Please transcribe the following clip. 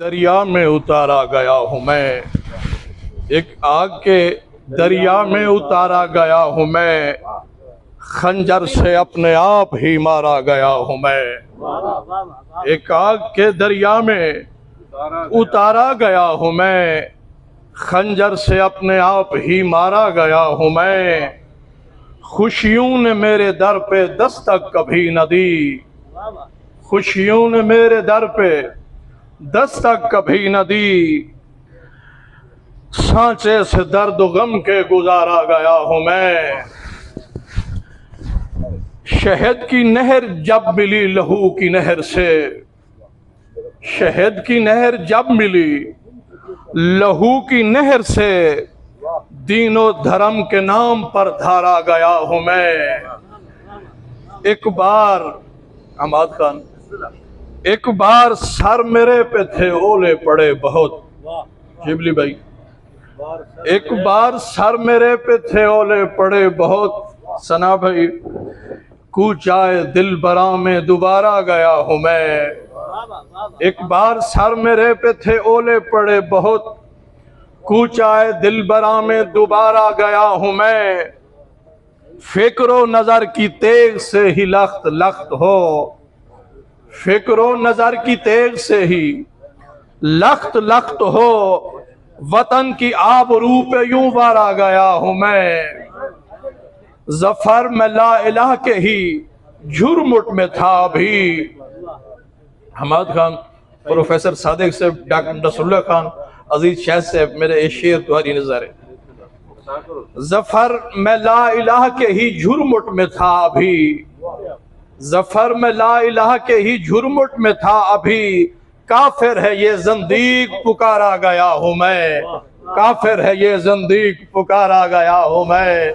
दरिया में उतारा गया हूँ मैं, एक आग के दरिया में उतारा गया हूँ मैं, खंजर से अपने आप ही मारा गया हूँ मैं। एक आग के दरिया में उतारा गया हूँ मैं, खंजर से अपने आप ही मारा गया हूँ मैं। खुशियों ने मेरे दर पे दस्तक कभी न दी, खुशियों ने मेरे दर पे दस्तक कभी न दी। सांचे से दर्द गम के गुजारा गया हूँ मैं। शहद की नहर जब मिली लहू की नहर से, शहद की नहर जब मिली लहू की नहर से, दीनों धर्म के नाम पर धारा गया हूँ मैं। एक बार अहमद खान, एक बार सर मेरे पे थे ओले पड़े बहुत, शिबली भाई, एक बार सर मेरे पे थे ओले पड़े बहुत, सना भाई, कूचाए दिल बरा में दोबारा गया हूँ मैं। एक बार सर मेरे पे थे ओले पड़े बहुत, कूचाए दिल बरा में दोबारा गया हूँ मैं। फिक्रो नजर की तेग से ही लख्त लख्त हो, फिक्रो नजर की तेग से ही लख्त लख्त हो, वतन की आबरू पे यूं बारा गया हूं मैं। जफर में ला इलाह के ही झुरमुट में था अभी। हमाद खान, प्रोफेसर सादिक से, डॉक्टर नसरुल्लाह खान, अजीज शाह से मेरे शेर तुम्हारी नजर है। जफर में ला इलाह के ही झुरमुट में था अभी, जफर में ला इलाह के ही झुरमुट में था अभी। काफिर है ये जंदीक पुकारा गया हूँ मैं, काफिर है ये जंदीक पुकारा गया हूँ मैं।